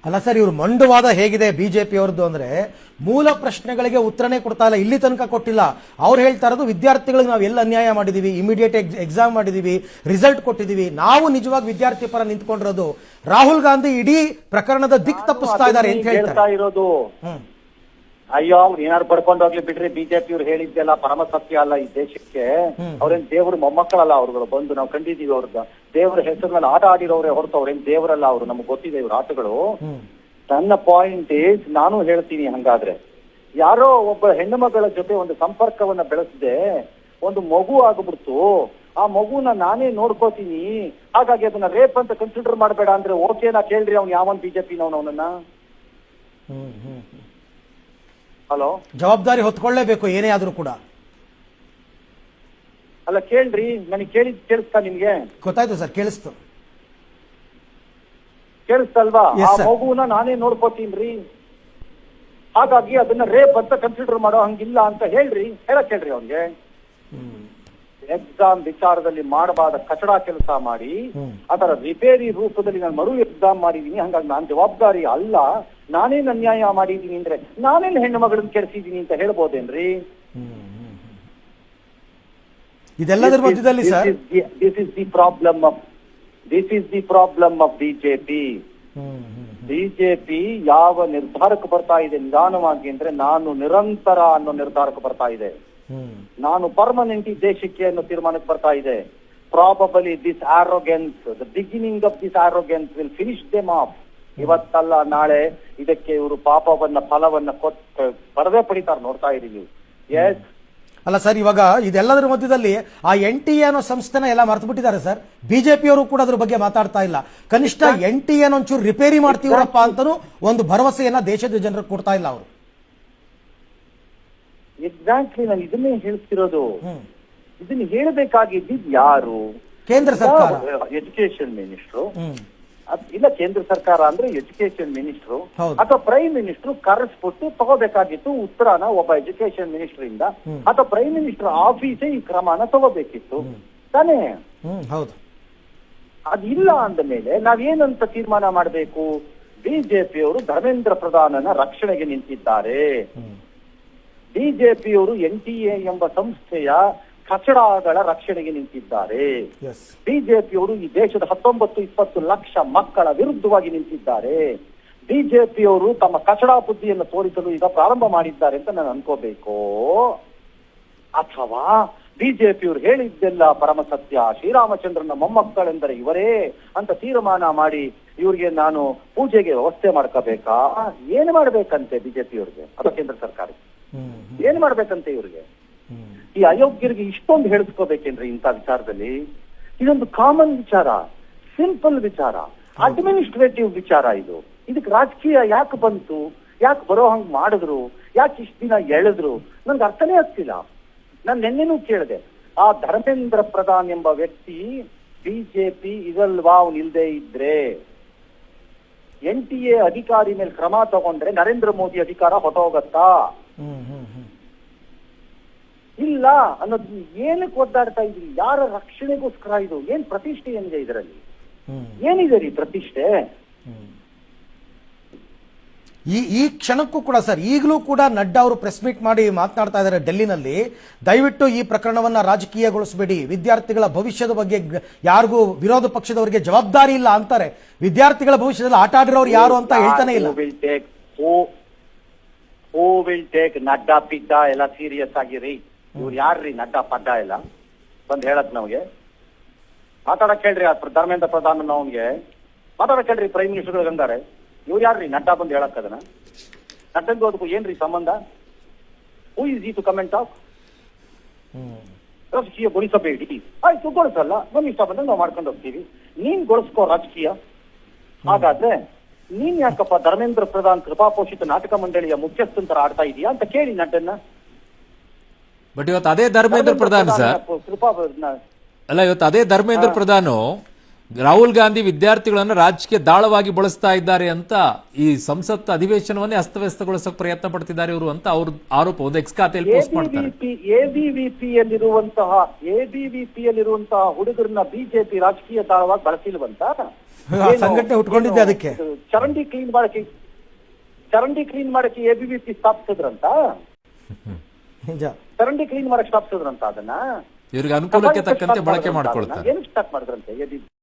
ಅಲ್ಲ ಸರ್, ಇವ್ರು ಮಂಡುವಾದ ಹೇಗಿದೆ ಬಿಜೆಪಿ ಅವ್ರದ್ದು ಅಂದ್ರೆ, ಮೂಲ ಪ್ರಶ್ನೆಗಳಿಗೆ ಉತ್ತರನೇ ಕೊಡ್ತಾ ಇಲ್ಲ, ಇಲ್ಲಿ ತನಕ ಕೊಟ್ಟಿಲ್ಲ. ಅವ್ರು ಹೇಳ್ತಾ ಇರೋದು ವಿದ್ಯಾರ್ಥಿಗಳಿಗೆ ನಾವು ಎಲ್ಲ ಅನ್ಯಾಯ ಮಾಡಿದೀವಿ, ಇಮಿಡಿಯೇಟ್ ಎಕ್ಸಾಮ್ ಮಾಡಿದೀವಿ, ರಿಸಲ್ಟ್ ಕೊಟ್ಟಿದೀವಿ, ನಾವು ನಿಜವಾಗಿ ವಿದ್ಯಾರ್ಥಿ ಪರ ನಿಂತ್ಕೊಂಡಿರೋದು. ರಾಹುಲ್ ಗಾಂಧಿ ಇಡೀ ಪ್ರಕರಣದ ದಿಕ್ ತಪ್ಪಿಸ್ತಾ ಇದ್ದಾರೆ ಅಂತ ಹೇಳ್ತಾ ಇರೋದು. ಅಯ್ಯೋ, ಅವ್ರು ಏನಾರು ಪಡ್ಕೊಂಡು ಹೋಗ್ಲಿ ಬಿಡ್ರಿ. ಬಿಜೆಪಿ ಅವ್ರು ಹೇಳಿದ್ದೆಲ್ಲ ಪರಮ ಸತ್ಯ ಅಲ್ಲ. ಈ ದೇಶಕ್ಕೆ ಅವ್ರೇನ್ ದೇವ್ರ ಮೊಮ್ಮಕ್ಕಳಲ್ಲ. ಅವ್ರುಗಳು ಬಂದು ನಾವು ಕಂಡಿದೀವಿ ಅವ್ರದ್ದು ದೇವರ ಹೆಸರಿನಲ್ಲಿ ಆಟ ಆಡಿರೋರೇ ಹೊರತು ಅವ್ರೇನ್ ದೇವರಲ್ಲ. ಅವ್ರು ನಮ್ಗೆ ಗೊತ್ತಿದೆ ಇವ್ರ ಆಟಗಳು. ನನ್ನ ಪಾಯಿಂಟ್ ಈಸ್, ನಾನು ಹೇಳ್ತೀನಿ, ಹಂಗಾದ್ರೆ ಯಾರೋ ಒಬ್ಬ ಹೆಣ್ಣು ಮಗಳ ಜೊತೆ ಒಂದು ಸಂಪರ್ಕವನ್ನ ಬೆಳೆಸದೆ ಒಂದು ಮಗು ಆಗ್ಬಿಡ್ತು, ಆ ಮಗುನ ನಾನೇ ನೋಡ್ಕೋತೀನಿ, ಹಾಗಾಗಿ ಅದನ್ನ ರೇಪ್ ಅಂತ ಕನ್ಸಿಡರ್ ಮಾಡಬೇಡ ಅಂದ್ರೆ ಓಕೆನಾ? ಕೇಳ್ರಿ, ಅವ್ನು ಯಾವನ್ ಬಿಜೆಪಿ ಅವನನ್ನ. ಹಲೋ, ಜವಾಬ್ದಾರಿ ಹೊತ್ಕೊಳ್ಳೇಬೇಕು ಏನೇ ಆದ್ರೂ ಕೂಡ. ಅಲ್ಲ ಕೇಳ್ರಿ, ನನಗೆ ಕೇಳಿಸ್ತಾ ನಿಮ್ಗೆ? ಗೊತ್ತಾಯ್ತು ಸರ್, ಕೇಳಿಸ್ತು. ಕೇಳಿಸ್ತಲ್ವಾ? ಆ ಮಗುನ ನಾನೇ ನೋಡ್ಕೋತೀನ್ರಿ, ಹಾಗಾಗಿ ಅದನ್ನ ರೇಪ್ ಅಂತ ಕನ್ಸಿಡರ್ ಮಾಡೋ ಹಂಗಿಲ್ಲ ಅಂತ ಹೇಳಕ್ ಹೇಳ್ರಿ ಅವ್ನಿಗೆ. ಎಕ್ಸಾಮ್ ವಿಚಾರದಲ್ಲಿ ಮಾಡಬಾದ ಕಚಡ ಕೆಲಸ ಮಾಡಿ ಅದರ ರಿಪೇರಿ ರೂಪದಲ್ಲಿ ನಾನು ಮರು ಎಕ್ಸಾಮ್ ಮಾಡಿದೀನಿ, ಹಂಗಾಗಿ ನಾನ್ ಜವಾಬ್ದಾರಿ ಅಲ್ಲ, ನಾನೇನ್ ಅನ್ಯಾಯ ಮಾಡಿದೀನಿ ಅಂದ್ರೆ ನಾನೇನ್ ಹೆಣ್ಣು ಮಗಳನ್ನ ಕೆಡಿಸಿದೀನಿ ಅಂತ ಹೇಳ್ಬೋದೇನ್ರಿ? ಇದೆಲ್ಲದರ ಮಧ್ಯದಲ್ಲಿ sir, this is the problem of BJP. BJP ಯಾವ ನಿರ್ಧಾರಕ್ಕೆ ಬರ್ತಾ ಇದೆ ನಿಧಾನವಾಗಿ ಅಂದ್ರೆ, ನಾನು ನಿರಂತರ ಅನ್ನೋ ನಿರ್ಧಾರಕ್ಕೆ ಬರ್ತಾ ಇದೆ, ನಾನು ಪರ್ಮನೆಂಟ್ ಈ ದೇಶಕ್ಕೆ ಅನ್ನೋ ತೀರ್ಮಾನಕ್ಕೆ ಬರ್ತಾ ಇದೆ. Probably this arrogance, the beginning of this arrogance will finish them off. ಇವತ್ತಲ್ಲ ನಾಳೆ ಇದಕ್ಕೆ ಇವರು ಪಾಪವನ್ನ ಫಲವನ್ನ ಪರದೇ ಪಡಿತಾರೆ, ನೋಡ್ತಾ ಇದೀವಿ. ಎಸ್. ಅಲ್ಲ ಸರ್, ಇವಾಗ ಇದೆಲ್ಲದರ ಮಧ್ಯದಲ್ಲಿ ಆ NTA ಅನ್ನೋ ಸಂಸ್ಥೆನ ಎಲ್ಲ ಮರ್ತು ಬಿಟ್ಟಿದ್ದಾರೆ ಸರ್. ಬಿಜೆಪಿಯವರು ಕೂಡ ಅದ್ರ ಬಗ್ಗೆ ಮಾತಾಡ್ತಾ ಇಲ್ಲ. ಕನಿಷ್ಠ NTA ಒಂಚೂರು ರಿಪೇರಿ ಮಾಡ್ತೀವರಪ್ಪ ಅಂತಾನು ಒಂದು ಭರವಸೆಯನ್ನ ದೇಶದ ಜನರಿಗೆ ಕೊಡ್ತಾ ಇಲ್ಲ ಅವರು. ಎಕ್ಸಾಕ್ಟ್ಲಿ, ನಾನು ಇದನ್ನೇ ಹೇಳ್ತಿರೋದು. ಇದನ್ನ ಹೇಳಬೇಕಾಗಿದ್ದು ಯಾರು? ಕೇಂದ್ರ ಸರ್ಕಾರ, ಎಜುಕೇಶನ್ ಮಿನಿಸ್ಟ್ರು. ಇಲ್ಲ, ಕೇಂದ್ರ ಸರ್ಕಾರ ಅಂದ್ರೆ ಎಜುಕೇಶನ್ ಮಿನಿಸ್ಟ್ರು ಅಥವಾ ಪ್ರೈಮ್ ಮಿನಿಸ್ಟ್ರು ಕರೆಸ್ಬಿಟ್ಟು ತಗೋಬೇಕಾಗಿತ್ತು ಉತ್ತರನ ಒಬ್ಬ ಎಜುಕೇಶನ್ ಮಿನಿಸ್ಟರ್ ಇಂದ, ಅಥವಾ ಪ್ರೈಮ್ ಮಿನಿಸ್ಟರ್ ಆಫೀಸೇ ಈ ಕ್ರಮನ ತಗೋಬೇಕಿತ್ತು ತಾನೇ? ಹೌದು. ಅದಿಲ್ಲ ಅಂದ ಮೇಲೆ ನಾವೇನಂತ ತೀರ್ಮಾನ ಮಾಡಬೇಕು? ಬಿಜೆಪಿಯವರು ಧರ್ಮೇಂದ್ರ ಪ್ರಧಾನನ ರಕ್ಷಣೆಗೆ ನಿಂತಿದ್ದಾರೆ. ಬಿಜೆಪಿಯವರು NTA ಎಂಬ ಸಂಸ್ಥೆಯ ಕಚಡಗಳ ರಕ್ಷಣೆಗೆ ನಿಂತಿದ್ದಾರೆ. ಬಿಜೆಪಿಯವರು ಈ ದೇಶದ 19-20 ಲಕ್ಷ ಮಕ್ಕಳ ವಿರುದ್ಧವಾಗಿ ನಿಂತಿದ್ದಾರೆ. ಬಿಜೆಪಿಯವರು ತಮ್ಮ ಕಚಡ ಬುದ್ಧಿಯನ್ನು ತೋರಿಸಲು ಈಗ ಪ್ರಾರಂಭ ಮಾಡಿದ್ದಾರೆ ಅಂತ ನಾನು ಅನ್ಕೋಬೇಕು, ಅಥವಾ ಬಿಜೆಪಿಯವರು ಹೇಳಿದ್ದೆಲ್ಲ ಪರಮ ಸತ್ಯ, ಶ್ರೀರಾಮಚಂದ್ರನ ಮೊಮ್ಮಕ್ಕಳೆಂದರೆ ಇವರೇ ಅಂತ ತೀರ್ಮಾನ ಮಾಡಿ ಇವ್ರಿಗೆ ನಾನು ಪೂಜೆಗೆ ವ್ಯವಸ್ಥೆ ಮಾಡ್ಕೋಬೇಕಾ? ಏನ್ ಮಾಡ್ಬೇಕಂತೆ ಬಿಜೆಪಿಯವ್ರಿಗೆ ಅಥವಾ ಕೇಂದ್ರ ಸರ್ಕಾರಕ್ಕೆ? ಏನ್ ಮಾಡ್ಬೇಕಂತೆ ಇವ್ರಿಗೆ? ಈ ಅಯೋಗ್ಯರಿಗೆ ಇಷ್ಟೊಂದು ಹೇಳಿಸ್ಕೋಬೇಕೇನ್ರಿ ಇಂಥ ವಿಚಾರದಲ್ಲಿ? ಇದೊಂದು ಕಾಮನ್ ವಿಚಾರ, ಸಿಂಪಲ್ ವಿಚಾರ, ಅಡ್ಮಿನಿಸ್ಟ್ರೇಟಿವ್ ವಿಚಾರ. ಇದಕ್ಕೆ ರಾಜಕೀಯ ಯಾಕೆ ಬಂತು? ಯಾಕೆ ಬರೋ ಹಂಗ್ ಮಾಡಿದ್ರು? ಯಾಕೆ ಇಷ್ಟು ದಿನ ಎಳೆದ್ರು? ನನ್ಗೆ ಅರ್ಥನೇ ಆಗ್ತಿಲ್ಲ. ನಾನು ನಿನ್ನೆನೂ ಕೇಳಿದೆ, ಆ ಧರ್ಮೇಂದ್ರ ಪ್ರಧಾನ್ ಎಂಬ ವ್ಯಕ್ತಿ ಬಿಜೆಪಿ ಇದಲ್ವಾ ಅವ್ನು ಇಲ್ದೇ ಇದ್ರೆ NTA ಅಧಿಕಾರಿ ಮೇಲೆ ಕ್ರಮ ತಗೊಂಡ್ರೆ ನರೇಂದ್ರ ಮೋದಿ ಅಧಿಕಾರ ಹೊಟ್ಟೋಗತ್ತಾ? ಇಲ್ಲ ಅನ್ನೋದು ಏನಕ್ಕೆ ಒದ್ದಾಡ್ತಾ ಇದ್ರಿ? ಯಾರ ರಕ್ಷಣೆಗೋಸ್ಕರ ಇದು? ಏನ್ ಪ್ರತಿಷ್ಠೆ ಏನಿದೆ ಇದರಲ್ಲಿ? ಏನಿದೆ ರೀ ಪ್ರತಿಷ್ಠೆ? ಈ ಕ್ಷಣಕ್ಕೂ ಕೂಡ ಸರ್, ಈಗಲೂ ಕೂಡ ನಡ್ಡಾ ಅವರು ಪ್ರೆಸ್ ಮೀಟ್ ಮಾಡಿ ಮಾತನಾಡ್ತಾ ಇದ್ದಾರೆ ಡೆಲ್ಲಿನಲ್ಲಿ. ದಯವಿಟ್ಟು ಈ ಪ್ರಕರಣವನ್ನ ರಾಜಕೀಯಗೊಳಿಸಬೇಡಿ, ವಿದ್ಯಾರ್ಥಿಗಳ ಭವಿಷ್ಯದ ಬಗ್ಗೆ ಯಾರಿಗೂ ವಿರೋಧ ಪಕ್ಷದವರಿಗೆ ಜವಾಬ್ದಾರಿ ಇಲ್ಲ ಅಂತಾರೆ. ವಿದ್ಯಾರ್ಥಿಗಳ ಭವಿಷ್ಯದಲ್ಲಿ ಆಟ ಆಡಿರೋರು ಯಾರು ಅಂತ ಹೇಳ್ತಾನೆ ಇಲ್ಲ. ಹೂ ವಿಲ್ ಟೇಕ್ ನಡ್ಡಾ ಪಿಡ್ಡ ಎಲ್ಲ ಸೀರಿಯಸ್ ಆಗಿರಿ? ಇವ್ರು ಯಾರ್ರಿ ನಡ್ಡಾ ಪಡ್ಡ ಎಲ್ಲ ಬಂದ್ ಹೇಳಕ್ ನಮ್ಗೆ? ಮಾತಾಡಕ್ ಹೇಳ್ರಿ ಧರ್ಮೇಂದ್ರ ಪ್ರಧಾನ್ ಅವ್ನಿಗೆ, ಮಾತಾಡಕ್ ಹೇಳ್ರಿ ಪ್ರೈಮ್ ಮಿನಿಸ್ಟರ್ ಅಂದಾರೆ. ಇವ್ರು ಯಾರ್ರಿ ನಡ್ಡಾ ಬಂದ್ ಹೇಳಕ್? ಅದನ್ನ ನಡ್ಡಂಗೂ ಅದಕ್ಕೂ ಏನ್ರಿ ಸಂಬಂಧ? ಹೂ ಇಸ್ ಈ ಟು ಕಮೆಂಟ್ ಆಫ್? ರಾಜಕೀಯ ಗೊಳಿಸಬೇಡಿ. ಆಯ್ತು, ಗೊಳಿಸಲ್ಲ, ನಮ್ ಇಷ್ಟ ಬಂದಾಗ ನಾವು ಮಾಡ್ಕೊಂಡು ಹೋಗ್ತೀವಿ. ನೀನ್ ಗೊಳಿಸ್ಕೋ ರಾಜಕೀಯ. ಹಾಗಾದ್ರೆ ನೀನ್ ಯಾಕಪ್ಪ ಧರ್ಮೇಂದ್ರ ಪ್ರಧಾನ್ ಕೃಪಾಪೋಷಿತ ನಾಟಕ ಮಂಡಳಿಯ ಮುಖ್ಯಸ್ಥಂತರ ಆಡ್ತಾ ಇದೀಯಾ ಅಂತ ಕೇಳಿ ನಡ್ಡನ್ನ. ಬಟ್ ಇವತ್ತು ಅದೇ ಧರ್ಮೇಂದ್ರ ಪ್ರಧಾನ್ ಸರ್, ಅಲ್ಲ ಇವತ್ತು ಅದೇ ಧರ್ಮೇಂದ್ರ ಪ್ರಧಾನ್ ರಾಹುಲ್ ಗಾಂಧಿ ವಿದ್ಯಾರ್ಥಿಗಳನ್ನ ರಾಜಕೀಯ ದಾಳವಾಗಿ ಬಳಸ್ತಾ ಇದ್ದಾರೆ ಅಂತ ಈ ಸಂಸತ್ ಅಧಿವೇಶನವನ್ನೇ ಅಸ್ತವ್ಯಸ್ತಗೊಳಿಸೋಕೆ ಪ್ರಯತ್ನ ಪಡ್ತಿದ್ದಾರೆ ಇವರು ಅಂತ ಅವ್ರ ಆರೋಪ ಒಂದು ಎಕ್ಸ್ ಖಾತೆಯಲ್ಲಿ ಪೋಸ್ಟ್ ಮಾಡ್ತಾರೆ. ಎಬಿವಿಪಿಯಲ್ಲಿರುವಂತಹ ಹುಡುಗರನ್ನ ಬಿಜೆಪಿ ರಾಜಕೀಯ ತಾಳವಾಗಿ ಬಳಸಿಲ್ವಂತ. ಸಂಘಟನೆ ಹುಟ್ಕೊಂಡಿದ್ದೆ ಅದಕ್ಕೆ. ಚರಂಡಿ ಕ್ಲೀನ್ ಮಾಡಕ್ಕೆ ಎಬಿವಿಪಿ ಸ್ಥಾಪಿಸಿದ್ರಂತ. ನಿಜ. ಚರಂಡಿ ಕ್ಲೀನ್ ಮಾಡಕ್ಕೆ ಸ್ಥಾಪಿಸಿದ್ರಂತ ಅದನ್ನ. ಇವರಿಗೆ ಅನುಕೂಲಕ್ಕೆ ತಕ್ಕಂತೆ ಬಳಕೆ ಮಾಡ್ಕೊಳ್ತಾರೆ. ಏನು ಸ್ಟಾರ್ಟ್ ಮಾಡಿದ್ರಂತೆ